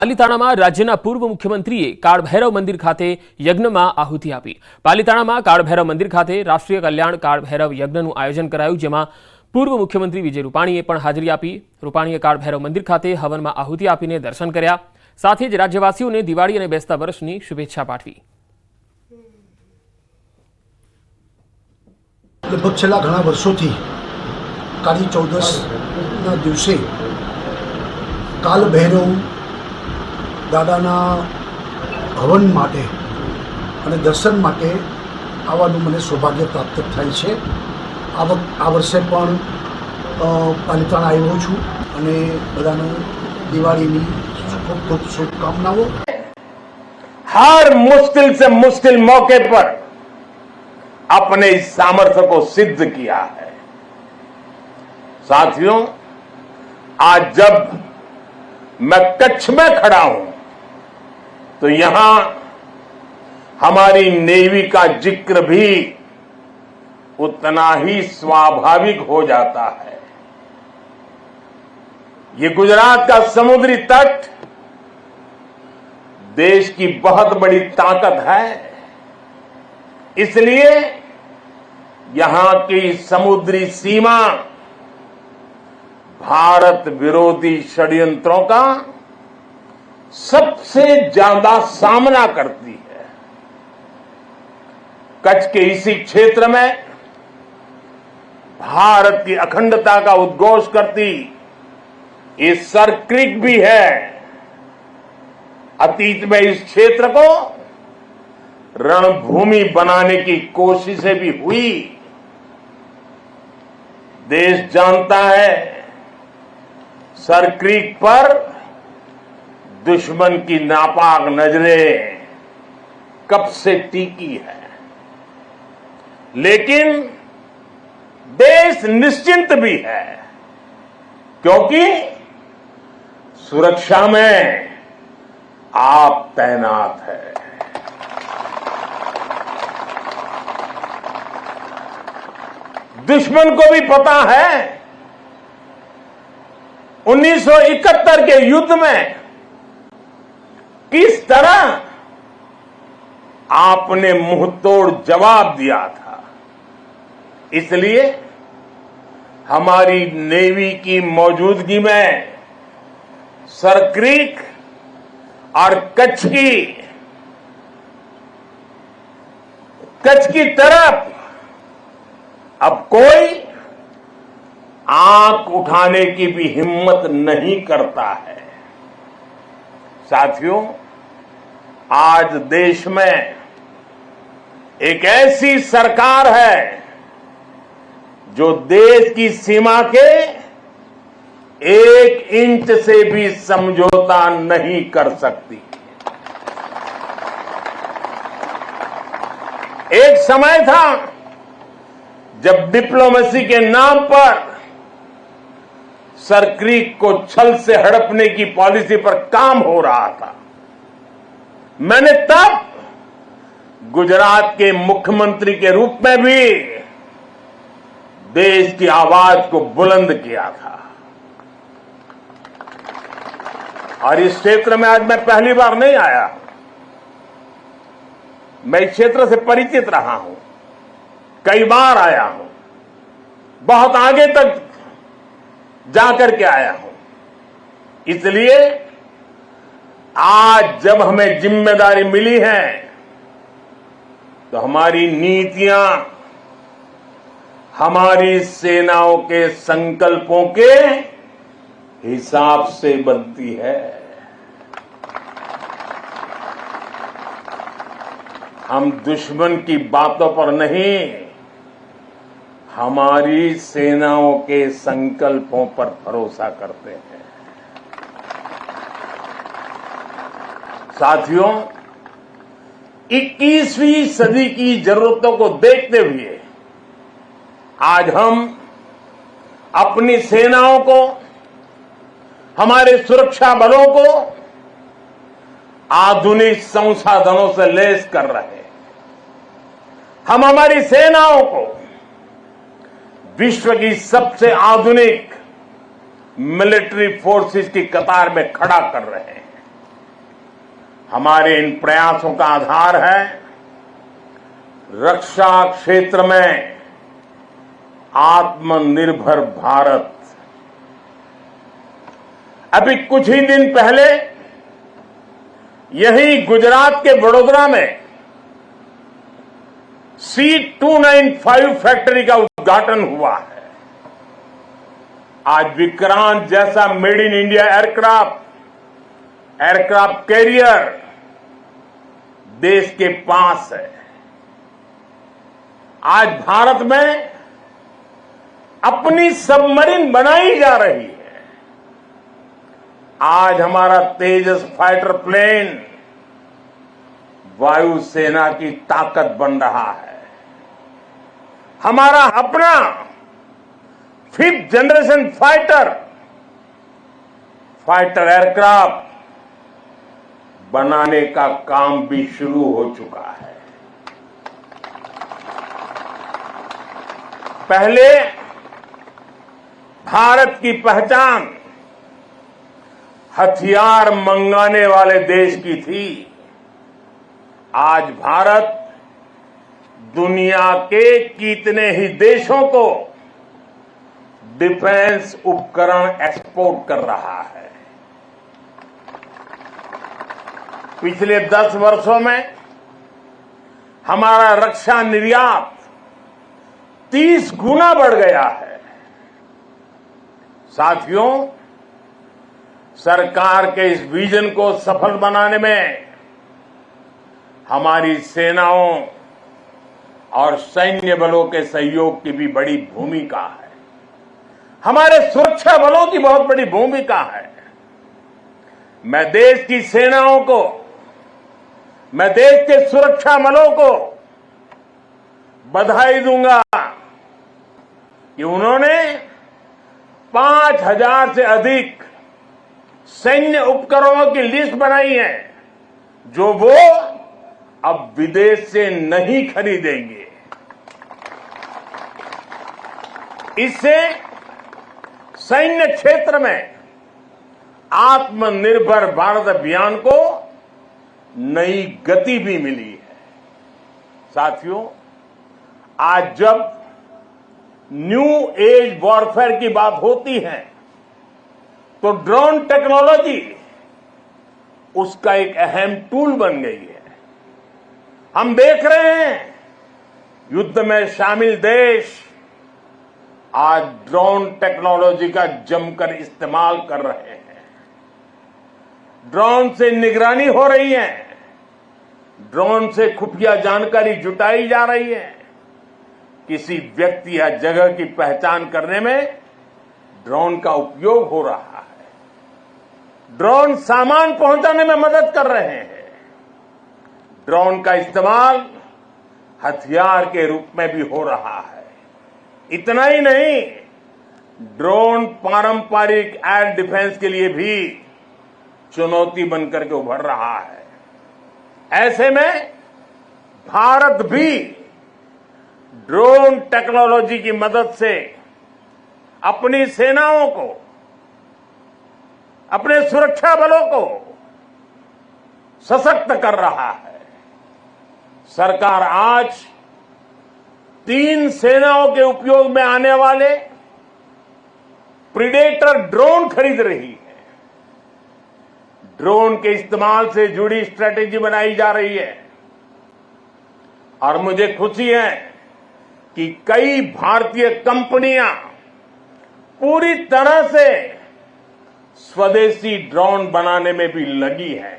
પાલીતાણામાં રાજ્યના પૂર્વ મુખ્યમંત્રીએ કાળભૈરવ મંદિર ખાતે યજ્ઞમાં આહુતિ આપી। પાલીતાણામાં કાળભૈરવ મંદિર ખાતે રાષ્ટ્રીય કલ્યાણ કાળભૈરવ યજ્ઞનું આયોજન કરાયું, જેમાં પૂર્વ મુખ્યમંત્રી વિજય રૂપાણીએ પણ હાજરી આપી। રૂપાણીએ કાળભૈરવ મંદિર ખાતે હવનમાં આહુતિ આપીને દર્શન કર્યા, સાથે જ રાજ્યવાસીઓને દિવાળી અને બેસતા વર્ષની શુભેચ્છા પાઠવી। લગભગ છેલ્લા ઘણા વર્ષોથી કાળી ચૌદસના દિવસે કાળભૈરવ દાદાના હવન માટે અને દર્શન માટે આવવાનું મને સૌભાગ્ય પ્રાપ્ત થાય છે। આ વર્ષે પણ પાલીતાણા આવ્યો છું અને બધાને દિવાળીની ખૂબ ખૂબ શુભકામનાઓ। हर मुश्किल से मुश्किल मौके पर अपने इस सामर्थ्य को सिद्ध किया है। साथियों, आज जब मैं कच्छ में खड़ा हूं तो यहां हमारी नेवी का जिक्र भी उतना ही स्वाभाविक हो जाता है। ये गुजरात का समुद्री तट देश की बहुत बड़ी ताकत है, इसलिए यहां की समुद्री सीमा भारत विरोधी षड्यंत्रों का सबसे ज्यादा सामना करती है। कच्छ के इसी क्षेत्र में भारत की अखंडता का उद्घोष करती ये सर क्रीक भी है। अतीत में इस क्षेत्र को रणभूमि बनाने की कोशिशें भी हुई। देश जानता है सर क्रीक पर दुश्मन की नापाक नजरें कब से टिकी है, लेकिन देश निश्चिंत भी है, क्योंकि सुरक्षा में आप तैनात है। दुश्मन को भी पता है 1971 के युद्ध में किस तरह आपने मुंहतोड़ जवाब दिया था। इसलिए हमारी नेवी की मौजूदगी में सर क्रीक और कच्छ की तरफ अब कोई आंख उठाने की भी हिम्मत नहीं करता है। साथियों, आज देश में एक ऐसी सरकार है जो देश की सीमा के 1 इंच से भी समझौता नहीं कर सकती। एक समय था जब डिप्लोमेसी के नाम पर सर क्रीक को छल से हड़पने की पॉलिसी पर काम हो रहा था। मैंने तब गुजरात के मुख्यमंत्री के रूप में भी देश की आवाज को बुलंद किया था। और इस क्षेत्र में आज मैं पहली बार नहीं आया, मैं इस क्षेत्र से परिचित रहा हूं, कई बार आया हूं, बहुत आगे तक जाकर के आया हूं। इसलिए आज जब हमें जिम्मेदारी मिली है तो हमारी नीतियां हमारी सेनाओं के संकल्पों के हिसाब से बनती है। हम दुश्मन की बातों पर नहीं, हमारी सेनाओं के संकल्पों पर भरोसा करते हैं। साथियों, 21वीं सदी की जरूरतों को देखते हुए आज हम अपनी सेनाओं को, हमारे सुरक्षा बलों को आधुनिक संसाधनों से लैस कर रहे हैं। हम हमारी सेनाओं को विश्व की सबसे आधुनिक मिलिट्री फोर्सेस की कतार में खड़ा कर रहे हैं। हमारे इन प्रयासों का आधार है रक्षा क्षेत्र में आत्मनिर्भर भारत। अभी कुछ ही दिन पहले यही गुजरात के वडोदरा में C295 फैक्ट्री का उद्घाटन हुआ है। आज विक्रांत जैसा made in India aircraft carrier देश के पास है। आज भारत में अपनी सबमरीन बनाई जा रही है। आज हमारा तेजस फाइटर प्लेन वायुसेना की ताकत बन रहा है। हमारा अपना 5th जनरेशन फाइटर एयरक्राफ्ट बनाने का काम भी शुरू हो चुका है। पहले भारत की पहचान हथियार मंगाने वाले देश की थी। आज भारत दुनिया के कितने ही देशों को डिफेंस उपकरण एक्सपोर्ट कर रहा है। पिछले 10 वर्षों में हमारा रक्षा निर्यात 30 गुना बढ़ गया है। साथियों, सरकार के इस विजन को सफल बनाने में हमारी सेनाओं और सैन्य बलों के सहयोग की भी बड़ी भूमिका है। हमारे सुरक्षा बलों की बहुत बड़ी भूमिका है। मैं देश की सेनाओं को, मैं देश के सुरक्षा बलों को बधाई दूंगा कि उन्होंने 5000 से अधिक सैन्य उपकरणों की लिस्ट बनाई है जो वो अब विदेश से नहीं खरीदेंगे। इससे सैन्य क्षेत्र में आत्मनिर्भर भारत अभियान को नई गति भी मिली है। साथियों, आज जब न्यू एज वॉरफेयर की बात होती है तो ड्रोन टेक्नोलॉजी उसका एक अहम टूल बन गई है। हम देख रहे हैं युद्ध में शामिल देश आज ड्रोन टेक्नोलॉजी का जमकर इस्तेमाल कर रहे हैं। ड्रोन से निगरानी हो रही है, ड्रोन से खुफिया जानकारी जुटाई जा रही है। किसी व्यक्ति या जगह की पहचान करने में ड्रोन का उपयोग हो रहा है। ड्रोन सामान पहुंचाने में मदद कर रहे हैं। ड्रोन का इस्तेमाल हथियार के रूप में भी हो रहा है। इतना ही नहीं, ड्रोन पारंपरिक एयर डिफेंस के लिए भी चुनौती बनकर के उभर रहा है। ऐसे में भारत भी ड्रोन टेक्नोलॉजी की मदद से अपनी सेनाओं को, अपने सुरक्षा बलों को सशक्त कर रहा है। सरकार आज 3 सेनाओं के उपयोग में आने वाले प्रीडेटर ड्रोन खरीद रही है। ड्रोन के इस्तेमाल से जुड़ी स्ट्रेटेजी बनाई जा रही है और मुझे खुशी है कि कई भारतीय कंपनियां पूरी तरह से स्वदेशी ड्रोन बनाने में भी लगी है।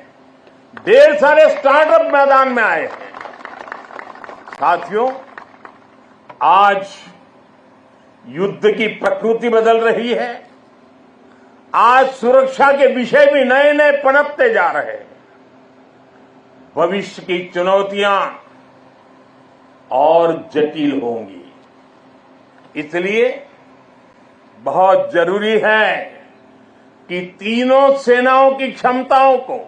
ढेर सारे स्टार्टअप मैदान में आए हैं। साथियों, आज युद्ध की प्रकृति बदल रही है। आज सुरक्षा के विषय भी नए नए पनपते जा रहे हैं। भविष्य की चुनौतियां और जटिल होंगी। इसलिए बहुत जरूरी है कि तीनों सेनाओं की क्षमताओं को,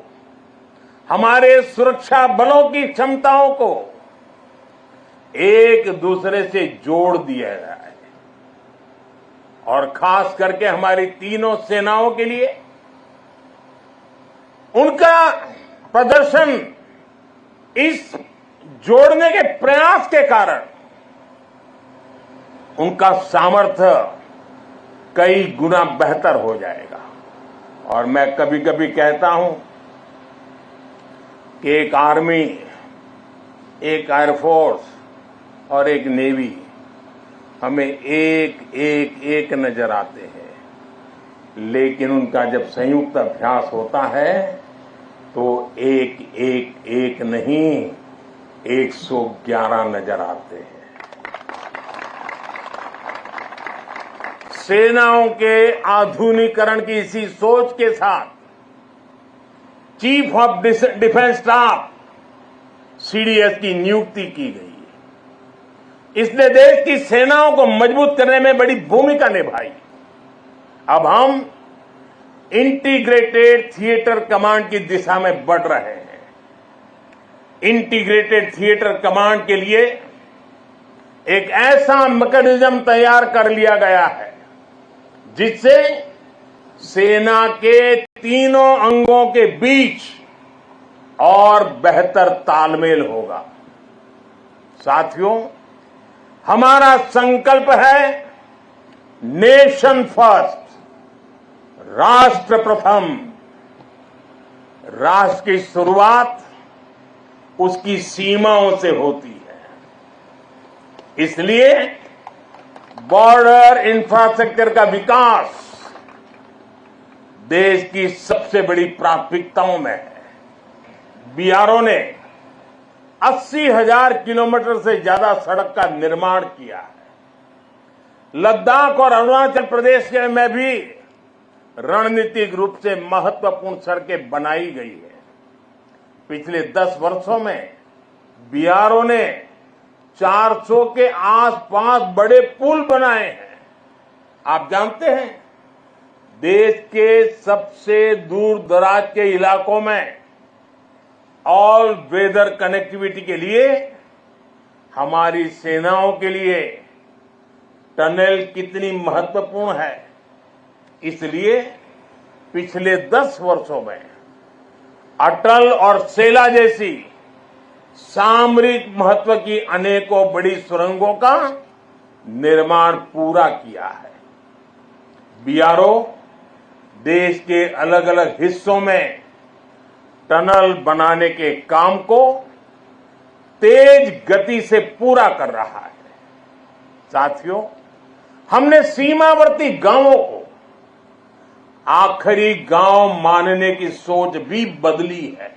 हमारे सुरक्षा बलों की क्षमताओं को एक दूसरे से जोड़ दिया जाए और खास करके हमारी तीनों सेनाओं के लिए उनका प्रदर्शन, इस जोड़ने के प्रयास के कारण उनका सामर्थ्य कई गुना बेहतर हो जाएगा। और मैं कभी कभी कहता हूं कि एक आर्मी, एक एयरफोर्स और एक नेवी हमें एक नजर आते हैं, लेकिन उनका जब संयुक्त अभ्यास होता है तो एक नहीं 111 नजर आते हैं। सेनाओं के आधुनिकीकरण की इसी सोच के साथ chief of defence staff CDS की नियुक्ति की गई है। इसने देश की सेनाओं को मजबूत करने में बड़ी भूमिका निभाई। अब हम इंटीग्रेटेड थिएटर कमांड की दिशा में बढ़ रहे हैं। इंटीग्रेटेड थिएटर कमांड के लिए एक ऐसा मैकेनिज्म तैयार कर लिया गया है जिससे सेना के तीनों अंगों के बीच और बेहतर तालमेल होगा। साथियों, हमारा संकल्प है नेशन फर्स्ट, राष्ट्र प्रथम। राष्ट्र की शुरुआत उसकी सीमाओं से होती है। इसलिए बॉर्डर इंफ्रास्ट्रक्चर का विकास देश की सबसे बड़ी प्राथमिकताओं में है। बीआरओ ने 80,000 किलोमीटर से ज्यादा सड़क का निर्माण किया है। लद्दाख और अरुणाचल प्रदेश में भी रणनीतिक रूप से महत्वपूर्ण सड़कें बनाई गई है। पिछले 10 वर्षों में बीआरओ ने 400 के आसपास बड़े पुल बनाए हैं। आप जानते हैं, देश के सबसे दूर दराज के इलाकों में ऑल वेदर कनेक्टिविटी के लिए हमारी सेनाओं के लिए टनल कितनी महत्वपूर्ण है। इसलिए पिछले 10 वर्षों में अटल और सेला जैसी सामरिक महत्व की अनेकों बड़ी सुरंगों का निर्माण पूरा किया है। बीआरओ देश के अलग अलग हिस्सों में टनल बनाने के काम को तेज गति से पूरा कर रहा है। साथियों, हमने सीमावर्ती गांवों को आखिरी गांव मानने की सोच भी बदली है।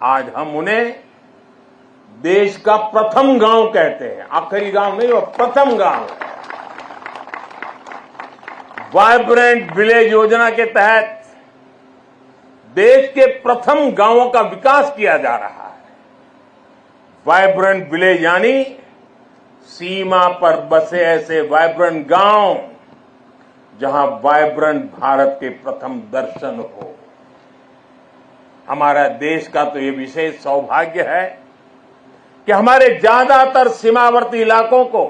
आज हम उन्हें देश का प्रथम गांव कहते हैं। आखिरी गांव नहीं, वो प्रथम गांव है। वाइब्रेंट विलेज योजना के तहत देश के प्रथम गांवों का विकास किया जा रहा है। वाइब्रेंट विलेज यानी सीमा पर बसे ऐसे वाइब्रेंट गांव जहां वाइब्रेंट भारत के प्रथम दर्शन हो। हमारा देश का तो ये विशेष सौभाग्य है कि हमारे ज्यादातर सीमावर्ती इलाकों को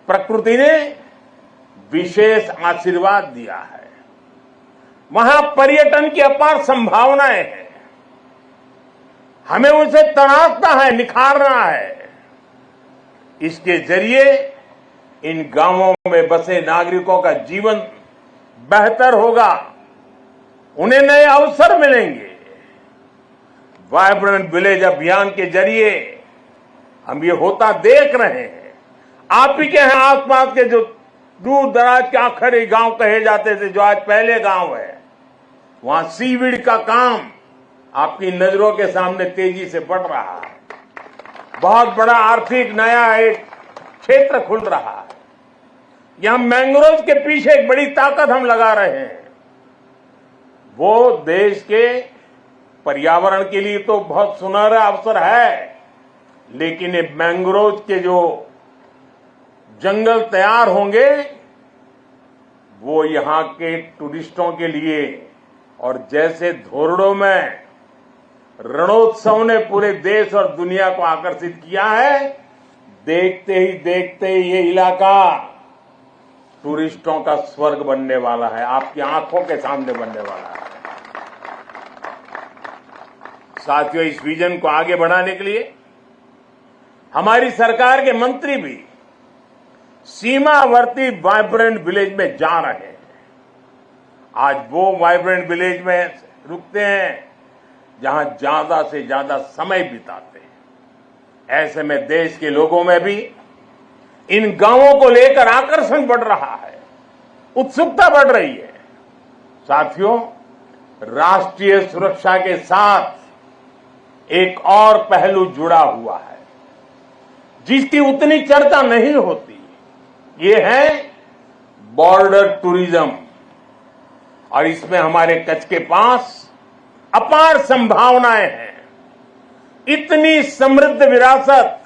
प्रकृति ने विशेष आशीर्वाद दिया है। वहां पर्यटन की अपार संभावनाएं हैं। हमें उसे तराशना है, निखारना है। इसके जरिए इन गांवों में बसे नागरिकों का जीवन बेहतर होगा, उन्हें नए अवसर मिलेंगे। वाइब्रेंट विलेज अभियान के जरिए हम ये होता देख रहे हैं। आप ही के हैं आसपास के जो दूर दराज के आखिरी गांव कहे जाते थे, जो आज पहले गांव है, वहां सीवीड का काम आपकी नजरों के सामने तेजी से बढ़ रहा है। बहुत बड़ा आर्थिक नया एक क्षेत्र खुल रहा है। यहां मैंग्रोव के पीछे एक बड़ी ताकत हम लगा रहे हैं। वो देश के पर्यावरण के लिए तो बहुत सुनहरा अवसर है, लेकिन ये मैंग्रोव के जो जंगल तैयार होंगे वो यहां के टूरिस्टों के लिए, और जैसे धोरडो में रणोत्सव ने पूरे देश और दुनिया को आकर्षित किया है, देखते ही ये इलाका टूरिस्टों का स्वर्ग बनने वाला है, आपकी आंखों के सामने बनने वाला है। साथियों, इस विजन को आगे बढ़ाने के लिए हमारी सरकार के मंत्री भी सीमावर्ती वाइब्रेंट विलेज में जा रहे हैं। आज वो वाइब्रेंट विलेज में रुकते हैं जहां ज्यादा से ज्यादा समय बिताते हैं। ऐसे में देश के लोगों में भी इन गांवों को लेकर आकर्षण बढ़ रहा है, उत्सुकता बढ़ रही है। साथियों, राष्ट्रीय सुरक्षा के साथ एक और पहलू जुड़ा हुआ है जिसकी उतनी चर्चा नहीं होती। ये है बॉर्डर टूरिज्म, और इसमें हमारे कच्छ के पास अपार संभावनाएं हैं। इतनी समृद्ध विरासत,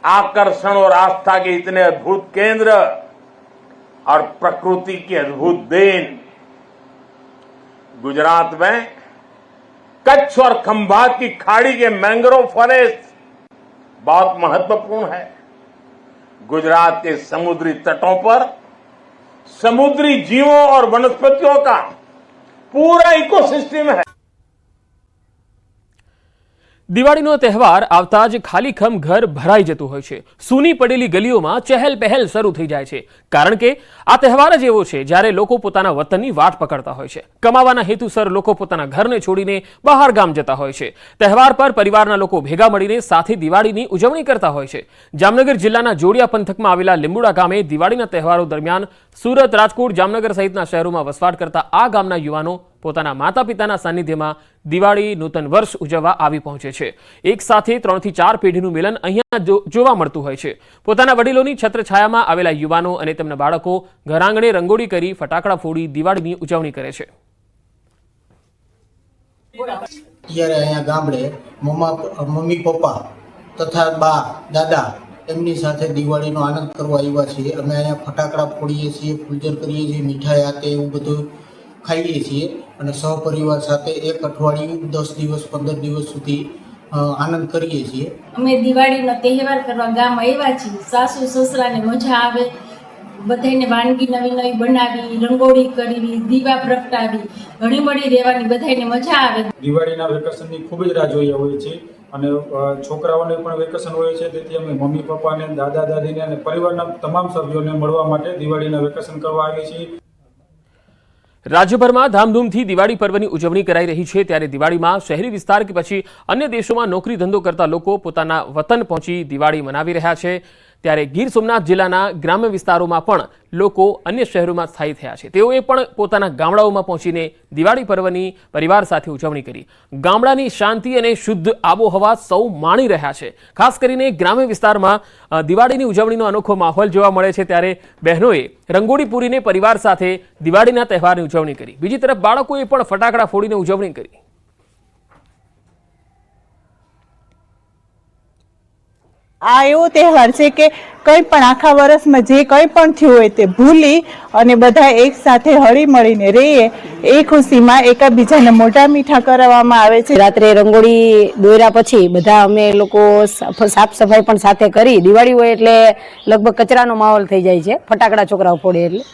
आकर्षण और आस्था के इतने अद्भुत केंद्र और प्रकृति की अद्भुत देन। गुजरात में कच्छ और खंभात की खाड़ी के मैंग्रोव फॉरेस्ट बहुत महत्वपूर्ण है। गुजरात के समुद्री तटों पर समुद्री जीवों और वनस्पतियों का पूरा इकोसिस्टम है। દિવાળીનો તહેવાર આવતા જ ખાલીખમ ઘર ભરાઈ જતું હોય છે। સૂની પડેલી ગલીઓમાં ચહેલ પહેલ શરૂ થઈ જાય છે, કારણ કે આ તહેવાર જ એવો છે જ્યારે લોકો પોતાના વતનની વાટ પકડતા હોય છે। કમાવાના હેતુસર લોકો પોતાના ઘરને છોડીને બહાર ગામ જતા હોય છે। તહેવાર પર પરિવારના લોકો ભેગા મળીને સાથે દિવાળીની ઉજવણી કરતા હોય છે। જામનગર જિલ્લાના જોડિયા પંથકમાં આવેલા લીંબુડા ગામે દિવાળીના તહેવારો દરમિયાન સુરત, રાજકોટ, જામનગર સહિતના શહેરોમાં વસવાટ કરતા આ ગામના યુવાનો પોતાના માતા પિતાના સાનિધ્યમાં દિવાળી, નૂતન વર્ષ ઉજવવા આવી પહોંચે છે। એક સાથે 3 થી 4 પેઢીનું મિલન અહીંયા જોવા મળતું હોય છે। પોતાના વડીલોની છત્રછાયામાં આવેલા યુવાનો અને તેમના બાળકો ઘરાંગણે રંગોળી કરી ફટાકડા ફોડી દિવાળીની ઉજવણી કરે છે। અત્યારે અહીંયા ગામડે મમ્મી પપ્પા તથા બા દાદા એમની સાથે દિવાળીનો આનંદ કરવા આવ્યા છીએ। અમે અહીંયા ફટાકડા ફોડીએ છીએ, ફૂલઝર કરીએ છીએ, મીઠાઈ આતે એવું બધું ખાઈએ છીએ અને સહપરિવાર સાથે એક અઠવાડિયું 10 દિવસ 15 દિવસ સુધી આનંદ કરીએ છીએ। અમે દિવાળીનો તહેવાર કરવા ગામ આવ્યા છીએ। સાસુ સસરાને મજા આવે, બધાને વાનગી નવી નવી બનાવી, રંગોળી કરવી, દીવા પ્રગટાવી, હળી મળી રહેવાની બધાને મજા આવે। દિવાળીના વેકેશનની ખૂબ જ રાહ જોઈ હોય છે અને છોકરાઓને પણ વેકેશન હોય છે, તેથી અમે મમ્મી પપ્પાને, દાદા દાદીને અને પરિવારના તમામ સભ્યોને મળવા માટે દિવાળીના વેકેશન કરવા આવીએ છીએ। રાજ્યભરમાં ધામધૂમથી દિવાળી પર્વની ઉજવણી કરાઈ રહી છે, ત્યારે દિવાળીમાં શહેરી વિસ્તાર કે પછી અન્ય દેશોમાં નોકરી ધંધો કરતા લોકો પોતાના વતન પહોંચી દિવાળી મનાવી રહ્યા છે। ત્યારે ગીર સોમનાથ જિલ્લાના ગ્રામ્ય વિસ્તારોમાં પણ લોકો અન્ય શહેરોમાં સ્થાયી થયા છે। તેઓએ પણ પોતાના ગામડાઓમાં પહોંચીને દિવાળી પર્વની પરિવાર સાથે ઉજવણી કરી। ગામડાની શાંતિ અને શુદ્ધ આબોહવા સૌ માણી રહ્યા છે। ખાસ કરીને ગ્રામ્ય વિસ્તારમાં દિવાળીની ઉજવણીનો અનોખો માહોલ જોવા મળે છે। ત્યારે બહેનોએ રંગોળી પૂરીને પરિવાર સાથે દિવાળીના તહેવારની ઉજવણી કરી। બીજી તરફ બાળકોએ પણ ફટાકડા ફોડીને ઉજવણી કરી। આ એવો તહેવાર છે કે કંઈ પણ આખા વર્ષમાં જે કંઈ પણ થયું હોય તે ભૂલી અને બધા એક સાથે હળી મળીને રહીએ, એ ખુશીમાં એકબીજાને મોઢા મીઠા કરાવવામાં આવે છે। રાત્રે રંગોળી દોર્યા પછી બધા અમે લોકો સાફ સફાઈ પણ સાથે કરી। દિવાળી હોય એટલે લગભગ કચરાનો માહોલ થઈ જાય છે, ફટાકડા છોકરાઓ ફોડે એટલે,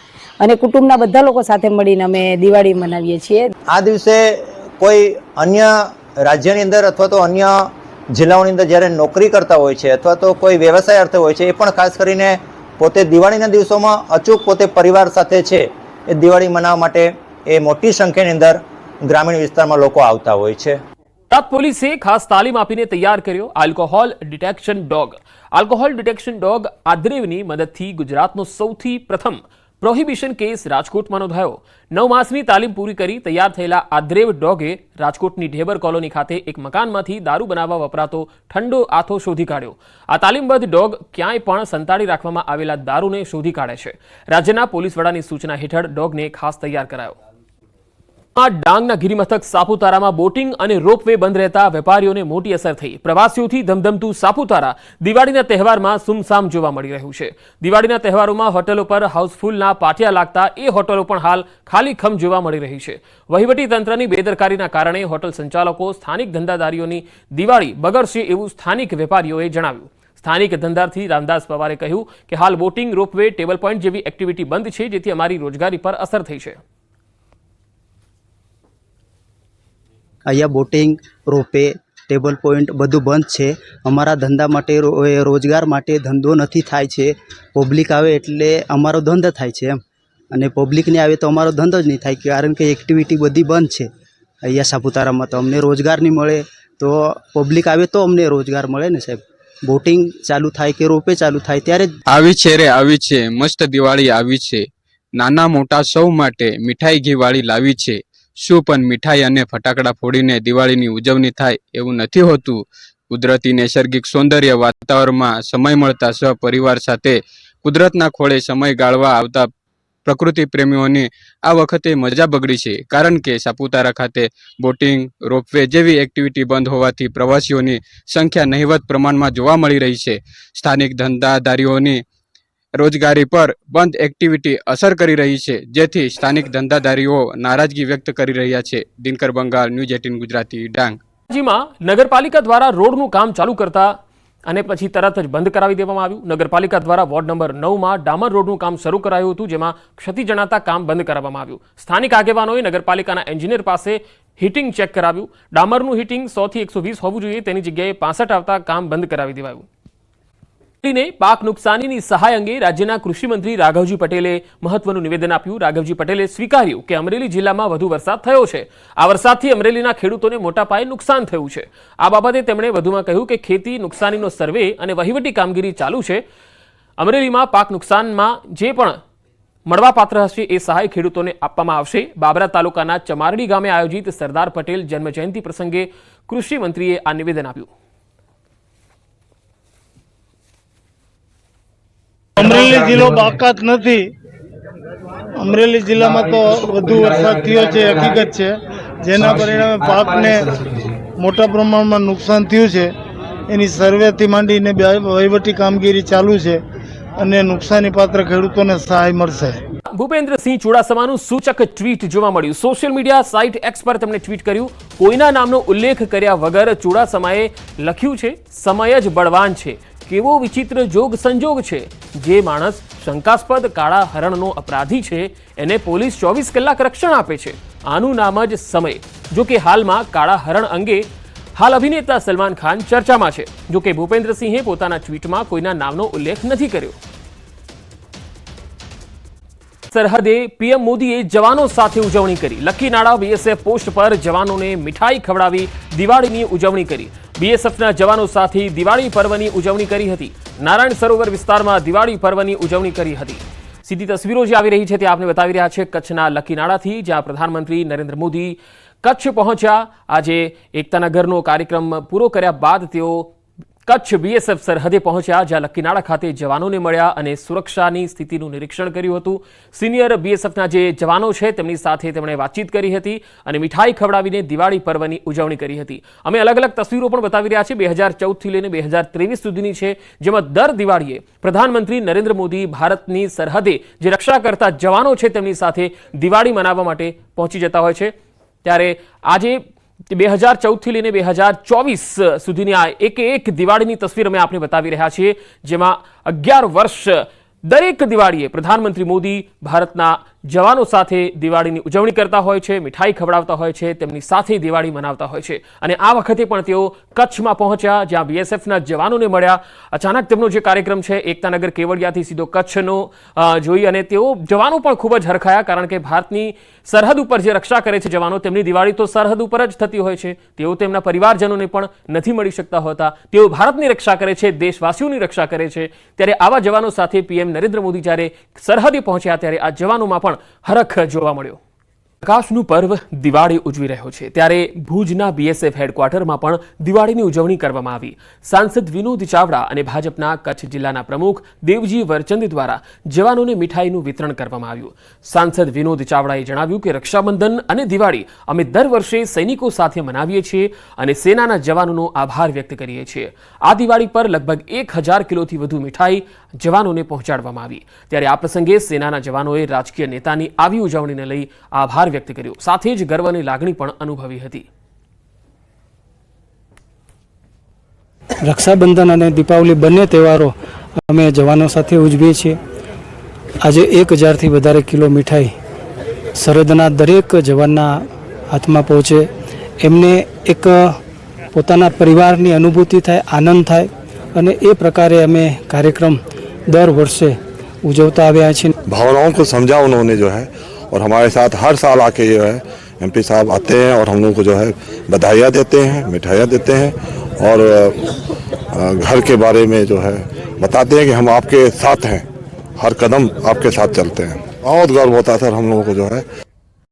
અને કુટુંબના બધા લોકો સાથે મળીને અમે દિવાળી મનાવીએ છીએ। આ દિવસે કોઈ અન્ય રાજ્યની અંદર અથવા તો અન્ય જિલ્લાઓની અંદર જ્યારે નોકરી કરતા હોય છે અથવા તો કોઈ વ્યવસાય અર્થે હોય છે, એ પણ ખાસ કરીને પોતે દિવાળીના દિવસોમાં અચૂક પોતે પરિવાર સાથે છે એ દિવાળી મનાવવા માટે એ મોટી સંખ્યાની અંદર ગ્રામીણ વિસ્તારમાં લોકો આવતા હોય છે। ગુજરાત પોલીસે ખાસ તાલીમ આપીને તૈયાર કર્યો alcohol detection dog. Alcohol detection dog આદ્રેવની મદદથી ગુજરાતનો સૌથી પ્રથમ પ્રોહિબિશન કેસ રાજકોટમાં નોંધાયો। 9 માસની તાલીમ પૂરી કરી તૈયાર થયેલા આદ્રેવ ડોગે રાજકોટની ઢેબર કોલોની ખાતે એક મકાનમાંથી દારૂ બનાવવા વપરાતો ઠંડો આથો શોધી કાઢ્યો। આ તાલીમબદ્ધ ડોગ ક્યાંય પણ સંતાડી રાખવામાં આવેલા દારૂને શોધી કાઢે છે। રાજ્યના પોલીસ વડાની સૂચના હેઠળ ડોગને ખાસ તૈયાર કરાયો। ડાંગના ગિરિમથક સાપુતારામાં બોટિંગ અને રોપવે બંધ રહેતા વેપારીઓને મોટી અસર થઈ। પ્રવાસીઓથી ધમધમતું સાપુતારા દિવાળીના તહેવારમાં સુમસામ જોવા મળી રહ્યું છે। દિવાળીના તહેવારોમાં હોટલો પર હાઉસફુલના પાટિયા લાગતા એ હોટલો પણ હાલ ખાલીખમ જોવા મળી રહી છે। વહીવટી તંત્રની બેદરકારીના કારણે હોટલ સંચાલકો સ્થાનિક ધંધાદારીઓની દિવાળી બગડશે એવું સ્થાનિક વેપારીઓએ જણાવ્યું। સ્થાનિક ધંધાર્થી રામદાસ પવારે કહ્યું કે હાલ બોટિંગ, રોપવે, ટેબલ પોઈન્ટ જેવી એક્ટિવિટી બંધ છે, જેથી અમારી રોજગારી પર અસર થઈ છે। અહીંયા બોટિંગ, રોપે, ટેબલ પોઈન્ટ બધું બંધ છે. અમારા ધંધા માટે રોજગાર માટે ધંધો નથી થાય છે. પબ્લિક આવે એટલે અમારો ધંધો થાય છે એમ, અને પબ્લિક નહીં આવે તો અમારો ધંધો જ નહીં થાય, કારણ કે એક્ટિવિટી બધી બંધ છે અહીંયા સાપુતારામાં. તો અમને રોજગાર નહીં મળે તો પબ્લિક આવે તો અમને રોજગાર મળે ને સાહેબ. બોટિંગ ચાલુ થાય કે રોપે ચાલુ થાય ત્યારે જ. આવી છે રે આવી છે, મસ્ત દિવાળી આવી છે, નાના મોટા સૌ માટે મીઠાઈ ઘીવાળી લાવી છે. શું પણ મીઠાઈ અને ફટાકડા ફોડીને દિવાળીની ઉજવણી થાય એવું નથી હોતું. કુદરતી નૈસર્ગિક સૌંદર્ય વાતાવરણમાં સમય મળતા સહપરિવાર સાથે કુદરતના ખોળે સમય ગાળવા આવતા પ્રકૃતિ પ્રેમીઓની આ વખતે મજા બગડી છે, કારણ કે સાપુતારા ખાતે બોટિંગ, રોપવે જેવી એક્ટિવિટી બંધ હોવાથી પ્રવાસીઓની સંખ્યા નહિવત પ્રમાણમાં જોવા મળી રહી છે. સ્થાનિક ધંધાદારીઓની રોજગારી પર બંધ એક્ટિવિટી અસર કરી રહી છે, જેથી સ્થાનિક ધંધાદારીઓ નારાજગી વ્યક્ત કરી રહ્યા છે. દિનકર બંગાળ, ન્યૂઝ 18 ગુજરાતી, ડાંગ. રાજ્યમાં નગરપાલિકા દ્વારા રોડનું કામ ચાલુ કરતા અને પછી તરત જ બંધ કરાવી દેવામાં આવ્યું. નગરપાલિકા દ્વારા વોર્ડ નંબર 9માં ડામર રોડનું કામ શરૂ કરાયું હતું, જેમાં ક્ષતિ જણાતા કામ બંધ કરાવવામાં આવ્યું. સ્થાનિક આગેવાનોએ નગરપાલિકાના એન્જિનિયર પાસે હીટિંગ ચેક કરાવ્યું. ડામરનું હીટિંગ 100 થી 120 હોવું જોઈએ, તેની જગ્યાએ 65 આવતા કામ બંધ કરાવી દેવાયું. પાક નુકસાનીની સહાય અંગે રાજ્યના કૃષિમંત્રી રાઘવજી પટેલે મહત્વનું નિવેદન આપ્યું. રાઘવજી પટેલે સ્વીકાર્યું કે અમરેલી જિલ્લામાં વધુ વરસાદ થયો છે. આ વરસાદથી અમરેલીના ખેડૂતોને મોટા પાયે નુકસાન થયું છે. આ બાબતે તેમણે વધુમાં કહ્યું કે ખેતી નુકસાનીનો સર્વે અને વહીવટી કામગીરી ચાલુ છે. અમરેલીમાં પાક નુકસાનમાં જે પણ મળવાપાત્ર હશે એ સહાય ખેડૂતોને આપવામાં આવશે. બાબરા તાલુકાના ચમારડી ગામે આયોજિત સરદાર પટેલ જન્મજયંતિ પ્રસંગે કૃષિમંત્રીએ આ નિવેદન આપ્યું. અમરેલી જિલ્લો બાકાત નથી. અમરેલી જિલ્લામાં તો વધુ વરસાદ થયો છે, હકીકત છે, જેના પરિણામે પાકને મોટા પ્રમાણમાં નુકસાન થયું છે. એની સર્વેથી માંડીને વહીવટી કામગીરી ચાલુ છે અને નુકસાની પાત્ર ખેડૂતોને સહાય મળશે. ભૂપેન્દ્રસિંહ ચુડાસમાનું સૂચક ટ્વીટ જોવા મળ્યું. સોશિયલ મીડિયા સાઇટ એક્સ પર તેમણે ટ્વીટ કર્યું. કોઈના નામનો ઉલ્લેખ કર્યા વગર ચુડાસમાએ લખ્યું છે, સમય જ બળવાન છે, કેવો વિચિત્ર જોગ સંજોગ છે. જે માણસ શંકાસ્પદ કાળા હરણનો અપરાધી છે એને પોલીસ 24 કલાક રક્ષણ આપે છે. આનું નામ જ સમય. જો કે હાલમાં કાળા હરણ અંગે હાલ અભિનેતા સલમાન ખાન ચર્ચામાં છે. જો કે ભૂપેન્દ્રસિંહે પોતાના ટ્વીટમાં કોઈના નામનો ઉલ્લેખ નથી કર્યો. સરહદે પીએમ મોદીએ જવાનો સાથે ઉજવણી કરી. લક્કીનાળા બીએસએફ પોસ્ટ પર જવાનોને મીઠાઈ ખવડાવી દિવાળીની ઉજવણી કરી. બીએસએફના જવાનો સાથે દિવાળી પર્વની ઉજવણી કરી હતી. નારાયણ સરોવર વિસ્તારમાં દિવાળી પર્વની ઉજવણી કરી હતી. સીધી તસવીરો જે આવી રહી છે તે આપને બતાવી રહ્યા છે કચ્છના લક્કીનાળાથી, જ્યાં પ્રધાનમંત્રી નરેન્દ્ર મોદી કચ્છ પહોંચ્યા. આજે એકતાના ઘરનો કાર્યક્રમ પૂરો કર્યા બાદ તેઓ કચ્છ બીએસએફ સરહદે પહોંચ્યા, જ્યાં લક્કીનાળા ખાતે જવાનોને મળ્યા અને સુરક્ષાની સ્થિતિનું નિરીક્ષણ કર્યું હતું. સિનિયર બીએસએફના જે જવાનો છે તેમની સાથે તેમણે વાતચીત કરી હતી અને મીઠાઈ ખવડાવીને દિવાળી પર્વની ઉજવણી કરી હતી. અમે અલગ અલગ તસવીરો પણ બતાવી રહ્યા છીએ. 2014થી લઈને 2023 સુધીની છે, જેમાં દર દિવાળીએ પ્રધાનમંત્રી નરેન્દ્ર મોદી ભારતની સરહદે જે રક્ષા કરતા જવાનો છે તેમની સાથે દિવાળી મનાવવા માટે પહોંચી જતા હોય છે. ત્યારે આજે 2014થી લઈને 2024 સુધીની આ એક દિવાળીની તસવીર અમે આપને બતાવી રહ્યા છીએ, જેમાં 11 વર્ષ દરેક દિવાળીએ પ્રધાનમંત્રી મોદી ભારતના જવાનો સાથે દિવાળીની ઉજવણી કરતા હોય છે, મીઠાઈ ખવડાવતા હોય છે, તેમની સાથે દિવાળી મનાવતા હોય છે. અને આ વખતે પણ તેઓ કચ્છમાં પહોંચ્યા, જ્યાં બીએસએફના જવાનોને મળ્યા. અચાનક તેમનો જે કાર્યક્રમ છે એકતાનગર કેવડિયાથી સીધો કચ્છનો જોઈ અને તેઓ જવાનો પણ ખૂબ જ હરખાયા, કારણ કે ભારતની સરહદ ઉપર જે રક્ષા કરે છે જવાનો, તેમની દિવાળી તો સરહદ ઉપર જ થતી હોય છે. તેઓ તેમના પરિવારજનોને પણ નથી મળી શકતા હોતા. તેઓ ભારતની રક્ષા કરે છે, દેશવાસીઓની રક્ષા કરે છે. ત્યારે આવા જવાનો સાથે પીએમ નરેન્દ્ર મોદી જ્યારે સરહદે પહોંચ્યા ત્યારે આ જવાનોમાં પણ હરખ જોવા મળ્યો. પ્રકાશનું પર્વ દિવાળી ઉજવી રહ્યો છે, ત્યારે ભુજના બીએસએફ હેડક્વાર્ટરમાં પણ દિવાળીની ઉજવણી કરવામાં આવી. સાંસદ વિનોદ ચાવડા અને ભાજપના કચ્છ જિલ્લાના પ્રમુખ દેવજી વરચંદ દ્વારા જવાનોને મીઠાઈનું વિતરણ કરવામાં આવ્યું. સાંસદ વિનોદ ચાવડાએ જણાવ્યું કે રક્ષાબંધન અને દિવાળી અમે દર વર્ષે સૈનિકો સાથે મનાવીએ છીએ અને સેનાના જવાનોનો આભાર વ્યક્ત કરીએ છીએ. આ દિવાળી પર લગભગ 1000 કિલોથી વધુ મીઠાઈ જવાનોને પહોંચાડવામાં આવી. ત્યારે આ પ્રસંગે સેનાના જવાનોએ રાજકીય નેતાની આવી ઉજવણીને લઈ આભાર વ્યક્ત કર્યો. સાથે જ ગર્વની લાગણી પણ અનુભવી હતી. રક્ષાબંધન અને દીપાવલી બંને તહેવારો અમે જવાનો સાથે ઉજવીએ છીએ. આજે 1000થી વધારે કિલો મીઠાઈ સરહદના દરેક જવાનના હાથમાં પહોંચે એમને એક પોતાના પરિવારની અનુભૂતિ થાય, આનંદ થાય અને એ પ્રકારે અમે કાર્યક્રમ દર વર્ષે ઉજવતા આવ્યા છીએ। भावनाओं को समझा उन्होंने जो है, और हमारे साथ हर साल आके जो है एमपी साहब आते हैं और हम लोग को जो है बधाइयाँ देते हैं, मिठाइयाँ देते हैं और घर के बारे में जो है बताते हैं कि हम आपके साथ हैं, हर कदम आपके साथ चलते हैं। बहुत गर्व होता है सर हम लोगों को जो है।